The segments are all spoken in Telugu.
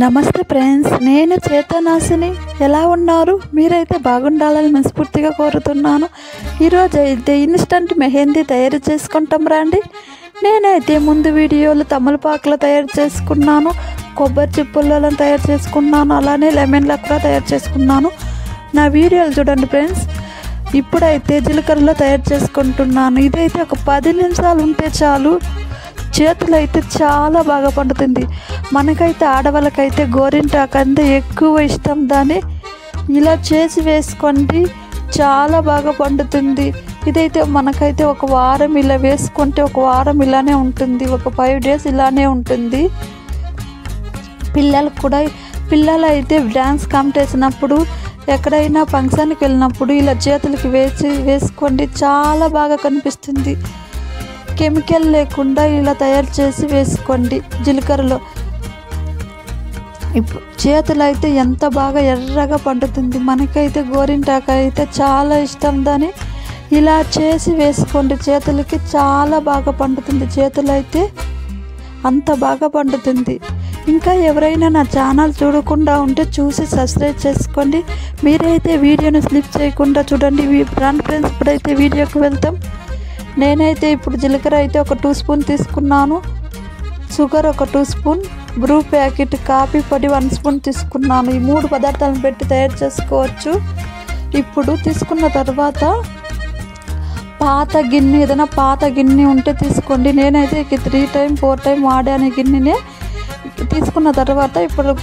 నమస్తే ఫ్రెండ్స్, నేను చేతనాసిని. ఎలా ఉన్నారు? మీరైతే బాగుండాలని మనస్ఫూర్తిగా కోరుతున్నాను. ఈరోజు అయితే ఇన్స్టంట్ మెహందీ తయారు చేసుకుంటాం రండి. నేనైతే ముందు వీడియోలు తమలపాకులు తయారు చేసుకున్నాను, కొబ్బరి చిప్పలను తయారు చేసుకున్నాను, అలానే లెమన్లు కూడా తయారు చేసుకున్నాను. నా వీడియోలు చూడండి ఫ్రెండ్స్. ఇప్పుడైతే జీలకర్రలో తయారు చేసుకుంటున్నాను. ఇదైతే ఒక 10 నిమిషాలు ఉంటే చాలు, చేతులు అయితే చాలా బాగా పండుతుంది. మనకైతే ఆడవాళ్ళకైతే గోరింటాకు అంటే ఎక్కువ ఇష్టం. దాన్ని ఇలా చేసి వేసుకోండి, చాలా బాగా పండుతుంది. ఇదైతే మనకైతే ఒక వారం ఇలా వేసుకుంటే ఒక వారం ఇలానే ఉంటుంది, ఒక 5 డేస్ ఇలానే ఉంటుంది. పిల్లలు కూడా, పిల్లలు అయితే డ్యాన్స్ కాంపిటీషన్ అప్పుడు ఎక్కడైనా ఫంక్షన్కి వెళ్ళినప్పుడు ఇలా చేతులకి వేసుకోండి, చాలా బాగా కనిపిస్తుంది. కెమికల్ లేకుండా ఇలా తయారు చేసి వేసుకోండి జీలకర్రలో. ఇప్పుడు చేతులు అయితే ఎంత బాగా ఎర్రగా పండుతుంది. మనకైతే గోరింటాకు అయితే చాలా ఇష్టం. దాన్ని ఇలా చేసి వేసుకోండి, చేతులకి చాలా బాగా పండుతుంది. చేతులు అయితే అంత బాగా పండుతుంది. ఇంకా ఎవరైనా నా ఛానల్ చూడకుండా ఉంటే చూసి సబ్స్క్రైబ్ చేసుకోండి. మీరైతే వీడియోని స్లిప్ చేయకుండా చూడండి. ఫ్రెండ్స్, ఇప్పుడైతే వీడియోకి వెళ్తాం. నేనైతే ఇప్పుడు జీలకర్ర అయితే ఒక 2 స్పూన్ తీసుకున్నాను, షుగర్ ఒక 2 స్పూన్, బ్రూ ప్యాకెట్ కాఫీ పొడి 1 స్పూన్ తీసుకున్నాను. ఈ 3 పదార్థాలను పెట్టి తయారు చేసుకోవచ్చు. ఇప్పుడు తీసుకున్న తర్వాత పాత గిన్నె, ఏదైనా పాత గిన్నె ఉంటే తీసుకోండి. నేనైతే 3 టైం 4 టైం వాడాను గిన్నెనే. తీసుకున్న తర్వాత ఇప్పుడు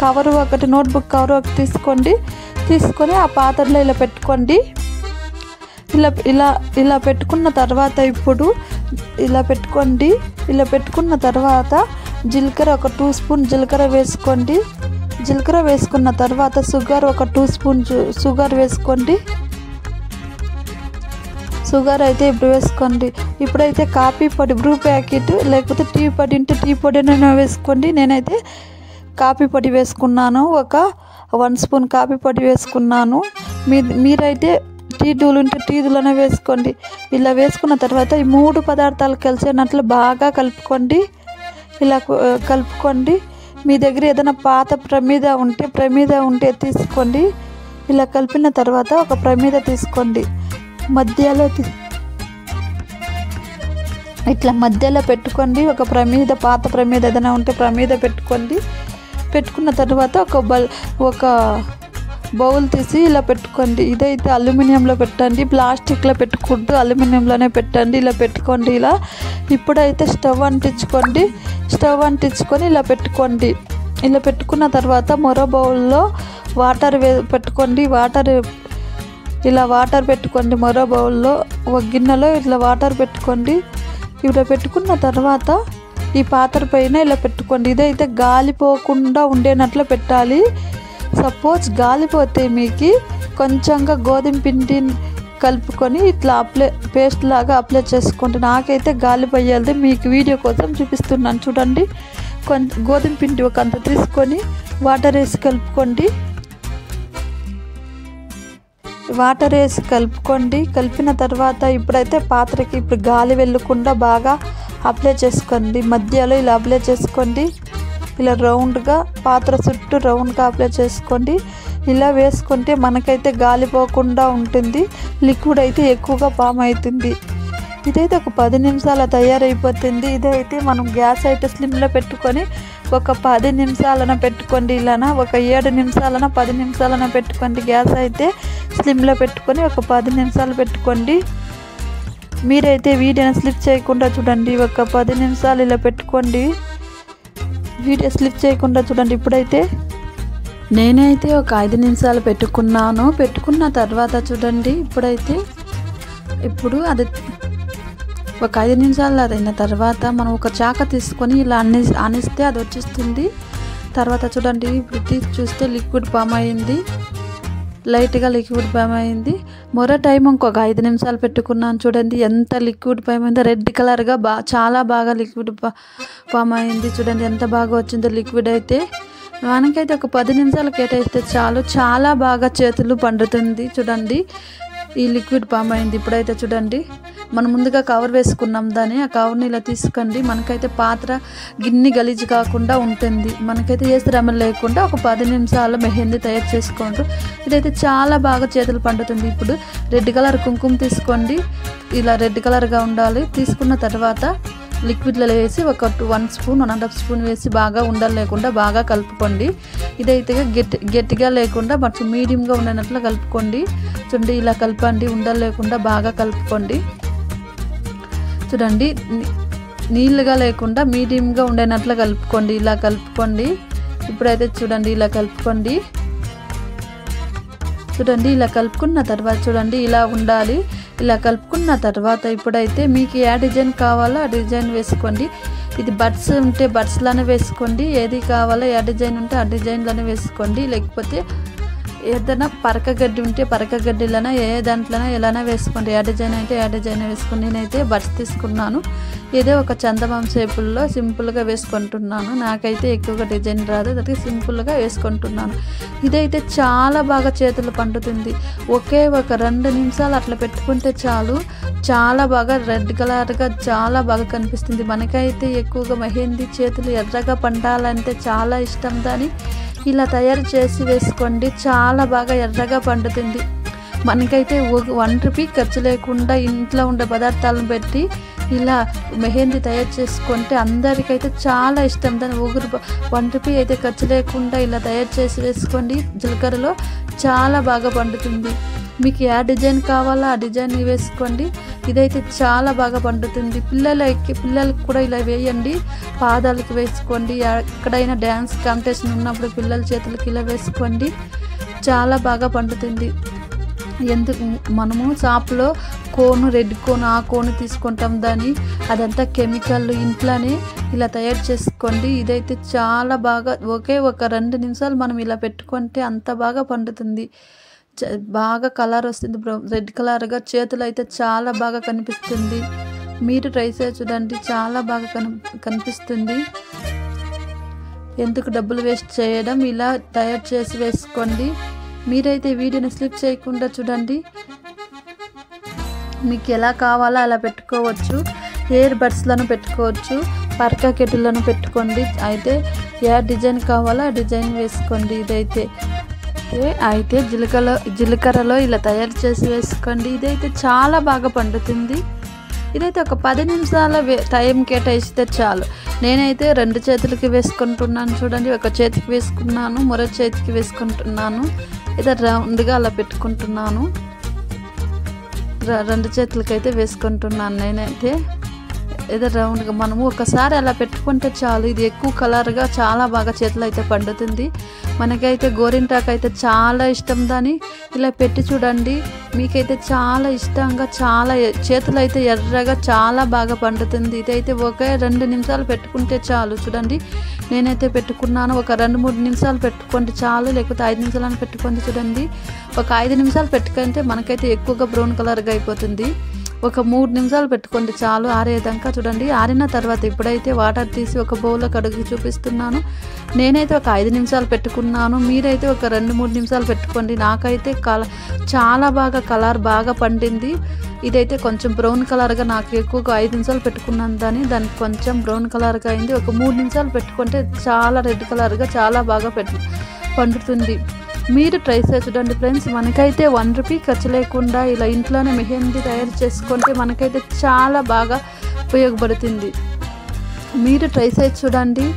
కవరు ఒకటి, నోట్బుక్ కవర్ ఒకటి తీసుకొని ఆ పాత్రలో ఇలా పెట్టుకోండి. ఇలా పెట్టుకున్న తర్వాత ఇప్పుడు ఇలా పెట్టుకోండి. ఇలా పెట్టుకున్న తర్వాత జీలకర్ర ఒక 2 స్పూన్ జీలకర్ర వేసుకోండి. జీలకర్ర వేసుకున్న తర్వాత షుగర్ ఒక 2 స్పూన్ షుగర్ వేసుకోండి. షుగర్ అయితే ఇప్పుడు వేసుకోండి. ఇప్పుడైతే కాఫీ పొడి, బ్రూ ప్యాకెట్ లేకపోతే టీ పొడి ఉంటే టీ పొడినైనా వేసుకోండి. నేనైతే కాఫీ పొడి వేసుకున్నాను, ఒక 1 స్పూన్ కాఫీ పొడి వేసుకున్నాను. మీరైతే టీ దూలు ఉంటే టీ దూలనే వేసుకోండి. ఇలా వేసుకున్న తర్వాత ఈ 3 పదార్థాలు కలిసేనట్లు బాగా కలుపుకోండి. ఇలా కలుపుకోండి. మీ దగ్గర ఏదైనా పాత ప్రమిద ఉంటే తీసుకోండి. ఇలా కలిపిన తర్వాత ఒక ప్రమిద తీసుకోండి. మధ్యలో ఇట్లా మధ్యలో పెట్టుకోండి. ఒక ప్రమిద, పాత ప్రమిద ఏదైనా ఉంటే ప్రమిద పెట్టుకోండి. పెట్టుకున్న తర్వాత ఒక బౌల్ తీసి ఇలా పెట్టుకోండి. ఇదైతే అల్యూమినియంలో పెట్టండి, ప్లాస్టిక్లో పెట్టకూడదు, అల్యూమినియంలోనే పెట్టండి. ఇలా పెట్టుకోండి. ఇప్పుడైతే స్టవ్ అంటించుకొని ఇలా పెట్టుకోండి. ఇలా పెట్టుకున్న తర్వాత మరో బౌల్లో వాటర్ పెట్టుకోండి. వాటర్ పెట్టుకోండి. మరో బౌల్లో ఒక గిన్నెలో ఇట్లా వాటర్ పెట్టుకోండి. ఇలా పెట్టుకున్న తర్వాత ఈ పాత్ర పైన ఇలా పెట్టుకోండి. ఇదైతే గాలిపోకుండా ఉండేనట్లు పెట్టాలి. సపోజ్ గాలిపోతే మీకు కొంచెంగా గోధుమ పిండి కలుపుకొని ఇట్లా పేస్ట్ లాగా అప్లై చేసుకోండి. నాకైతే గాలిపోయేది, మీకు వీడియో కోసం చూపిస్తున్నాను చూడండి. గోధుమ పిండి ఒక అంత తీసుకొని వాటర్ వేసి కలుపుకోండి. కలిపిన తర్వాత ఇప్పుడైతే పాత్రకి ఇప్పుడు గాలి వెళ్ళకుండా బాగా అప్లై చేసుకోండి. మధ్యలో ఇలా అప్లై చేసుకోండి. ఇలా రౌండ్గా పాత్ర చుట్టూ రౌండ్గా అప్లై చేసుకోండి. ఇలా వేసుకుంటే మనకైతే గాలిపోకుండా ఉంటుంది. లిక్విడ్ అయితే ఎక్కువగా ఫామ్ అవుతుంది. ఇదైతే ఒక 10 నిమిషాల తయారైపోతుంది. ఇదైతే మనం గ్యాస్ అయితే స్లిమ్లో పెట్టుకొని ఒక 10 నిమిషాలన పెట్టుకోండి. ఇలానా ఒక 7 నిమిషాలన 10 నిమిషాలన పెట్టుకోండి. గ్యాస్ అయితే స్లిమ్లో పెట్టుకొని ఒక 10 నిమిషాలు పెట్టుకోండి. మీరైతే వీడియోని స్లిప్ చేయకుండా చూడండి. ఒక 10 నిమిషాలు ఇలా పెట్టుకోండి. వీడియో స్లిప్ చేయకుండా చూడండి. ఇప్పుడైతే నేనైతే ఒక 5 నిమిషాలు పెట్టుకున్న తర్వాత చూడండి. ఇప్పుడు అది ఒక 5 నిమిషాలు అయిన తర్వాత మనం ఒక చాక తీసుకొని ఇలా అనిస్తే అది వచ్చేస్తుంది. తర్వాత చూడండి, ఇప్పుడు తీసి చూస్తే లిక్విడ్ ఫామ్ అయింది, లైట్గా లిక్విడ్ ఫామ్ అయింది. మరో టైం ఇంకొక 5 నిమిషాలు పెట్టుకున్నాను. చూడండి ఎంత లిక్విడ్ ఫామ్ అయిందో, రెడ్ కలర్గా చాలా బాగా లిక్విడ్ ఫామ్ అయింది. చూడండి ఎంత బాగా వచ్చిందో లిక్విడ్ అయితే. మనకైతే ఒక 10 నిమిషాలు కేటాయిస్తే చాలు, చాలా బాగా చేతులు పండుతుంది. చూడండి ఈ లిక్విడ్ ఫామ్ అయింది. ఇప్పుడైతే చూడండి మనం ముందుగా కవర్ వేసుకున్నాం దాన్ని, ఆ కవర్ని ఇలా తీసుకోండి. మనకైతే పాత్ర గిన్నె గలీజు కాకుండా ఉంటుంది. మనకైతే ఏ శ్రమ లేకుండా ఒక 10 నిమిషాల్లో మెహందీ తయారు చేసుకోండి. ఇదైతే చాలా బాగా చేతులు పండుతుంది. ఇప్పుడు రెడ్ కలర్ కుంకుమ తీసుకోండి. ఇలా రెడ్ కలర్గా ఉండాలి. తీసుకున్న తర్వాత లిక్విడ్లో వేసి ఒక 1 స్పూన్ 1.5 స్పూన్ వేసి బాగా ఉండలు లేకుండా బాగా కలుపుకోండి. ఇదైతే గట్టిగా లేకుండా కొంచెం మీడియంగా ఉండనట్లు కలుపుకోండి. చూడండి ఇలా కలపండి, ఉండలు లేకుండా బాగా కలుపుకోండి. చూడండి నీళ్ళుగా లేకుండా మీడియంగా ఉండేనట్లు కలుపుకోండి. ఇలా కలుపుకోండి. ఇప్పుడైతే చూడండి ఇలా కలుపుకోండి. చూడండి ఇలా కలుపుకున్న తర్వాత చూడండి ఇలా ఉండాలి. ఇలా కలుపుకున్న తర్వాత ఇప్పుడైతే మీకు ఏ డిజైన్ కావాలో ఆ డిజైన్ వేసుకోండి. ఇది బడ్స్ ఉంటే బడ్స్లోనే వేసుకోండి. ఏది కావాలో ఏ డిజైన్ ఉంటే ఆ డిజైన్లోనే వేసుకోండి. లేకపోతే ఏదైనా పరకగడ్డి ఉంటే పరకగడ్డిలోనే ఏ దాంట్లోనే ఎలానే వేసుకోండి. ఏ డిజైన్ అయితే ఏ డిజైన్ వేసుకోండి. నేనైతే బడ్స్ తీసుకున్నాను. ఏదో ఒక చందమామ షేపుల్లో సింపుల్గా వేసుకుంటున్నాను. నాకైతే ఎక్కువగా డిజైన్ రాదు, అది సింపుల్గా వేసుకుంటున్నాను. ఇదైతే చాలా బాగా చేతులు పండుతుంది. ఒకే ఒక 2 నిమిషాలు అట్లా పెట్టుకుంటే చాలు, చాలా బాగా రెడ్ కలర్గా చాలా బాగా కనిపిస్తుంది. మనకైతే ఎక్కువగా మెహందీ చేతులు ఎర్రగా పండాలంటే చాలా ఇష్టం. దాన్ని ఇలా తయారు చేసి వేసుకోండి. చాలా బాగా ఎర్రగా పండుతుంది. మనకైతే 1 రూపీ ఖర్చు లేకుండా ఇంట్లో ఉండే పదార్థాలను పెట్టి ఇలా మెహందీ తయారు చేసుకుంటే అందరికైతే చాలా ఇష్టం. దాని 1 రూపీ అయితే ఖర్చు లేకుండా ఇలా తయారు చేసి వేసుకోండి. జీలకర్రలో చాలా బాగా పండుతుంది. మీకు ఏ డిజైన్ కావాలో ఆ డిజైన్ వేసుకోండి. ఇదైతే చాలా బాగా పండుతుంది. పిల్లలకి కూడా ఇలా వేయండి. పాదాలకు వేసుకోండి. ఎక్కడైనా డ్యాన్స్ కాంపిటీషన్ ఉన్నప్పుడు పిల్లల చేతులకి ఇలా వేసుకోండి. చాలా బాగా పండుతుంది. మనము షాప్లో కోను రెడ్ కోను ఆ కోను తీసుకుంటాం. దాన్ని అదంతా కెమికల్. ఇంట్లోనే ఇలా తయారు చేసుకోండి. ఇదైతే చాలా బాగా ఒకే ఒక 2 నిమిషాలు మనం ఇలా పెట్టుకుంటే అంత బాగా పండుతుంది. బాగా కలర్ వస్తుంది. రెడ్ కలర్గా చేతులు అయితే చాలా బాగా కనిపిస్తుంది. మీరు ట్రై చేసి చూడండి, చాలా బాగా కనిపిస్తుంది. ఎందుకు డబ్బులు వేస్ట్ చేయడం, ఇలా తయారు చేసి వేసుకోండి. మీరైతే వీడియోని స్లిప్ చేయకుండా చూడండి. మీకు ఎలా కావాలో అలా పెట్టుకోవచ్చు. ఎయిర్ బడ్స్లను పెట్టుకోవచ్చు, పర్కా కెటిల్లను పెట్టుకోండి. అయితే ఏ డిజైన్ కావాలో ఆ డిజైన్ వేసుకోండి. అయితే జీలకర్రలో ఇలా తయారు చేసి వేసుకోండి. ఇదైతే చాలా బాగా పండుతుంది. ఇదైతే ఒక 10 నిమిషాల టైం కేటాయిస్తే చాలు. నేనైతే 2 చేతులకి వేసుకుంటున్నాను. చూడండి, ఒక చేతికి వేసుకున్నాను, మరో చేతికి వేసుకుంటున్నాను. ఇదే రౌండ్గా అలా పెట్టుకుంటున్నాను. 2 చేతులకైతే వేసుకుంటున్నాను నేనైతే. ఏదో రౌండ్గా మనము ఒకసారి అలా పెట్టుకుంటే చాలు. ఇది ఎక్కువ కలర్గా చాలా బాగా చేతులు అయితే పండుతుంది. మనకైతే గోరింటాకు అయితే చాలా ఇష్టం. దాన్ని ఇలా పెట్టి చూడండి, మీకైతే చాలా ఇష్టంగా చాలా చేతులు అయితే ఎర్రగా చాలా బాగా పండుతుంది. ఇదైతే ఒకే 2 నిమిషాలు పెట్టుకుంటే చాలు. చూడండి, నేనైతే పెట్టుకున్నాను. ఒక 2-3 నిమిషాలు పెట్టుకోండి చాలు, లేకపోతే 5 నిమిషాలను పెట్టుకోండి. చూడండి, ఒక 5 నిమిషాలు పెట్టుకుంటే మనకైతే ఎక్కువగా బ్రౌన్ కలర్గా అయిపోతుంది. ఒక 3 నిమిషాలు పెట్టుకోండి చాలు ఆరేదాకా. చూడండి, ఆరిన తర్వాత ఇప్పుడైతే వాటర్ తీసి ఒక బౌల్లో కడిగి చూపిస్తున్నాను. నేనైతే ఒక 5 నిమిషాలు పెట్టుకున్నాను. మీరైతే ఒక 2-3 నిమిషాలు పెట్టుకోండి. నాకైతే చాలా బాగా కలర్ బాగా పండింది. ఇదైతే కొంచెం బ్రౌన్ కలర్గా, నాకు ఎక్కువగా 5 నిమిషాలు పెట్టుకున్నాను దానికి కొంచెం బ్రౌన్ కలర్గా అయింది. ఒక 3 నిమిషాలు పెట్టుకుంటే చాలా రెడ్ కలర్గా చాలా బాగా పండుతుంది. మీరు ట్రై చేసి చూడండి ఫ్రెండ్స్. మనకైతే 1 రూపీ ఖర్చు లేకుండా ఇలా ఇంట్లోనే మెహందీ తయారు చేసుకుంటే మనకైతే చాలా బాగా ఉపయోగపడుతుంది. మీరు ట్రై చేసి చూడండి,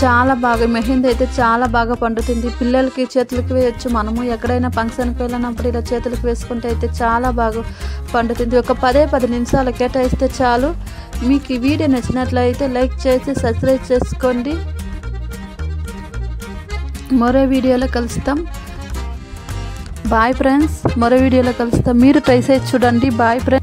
చాలా బాగా మెహందీ అయితే చాలా బాగా పండుతుంది. పిల్లలకి చేతులకి వేయచ్చు. మనము ఎక్కడైనా ఫంక్షన్కి వెళ్ళినప్పుడు ఇలా చేతులకి వేసుకుంటే అయితే చాలా బాగా పండుతుంది. ఒక 10 నిమిషాలు కేటాయిస్తే చాలు. మీకు ఈ వీడియో నచ్చినట్లయితే లైక్ చేసి సబ్స్క్రైబ్ చేసుకోండి. మరో వీడియోలో కలుస్తాం. Bye friends. మరో వీడియోలో కలుస్తాం. మీరు ట్రై చేసి చూడండి. Bye friends.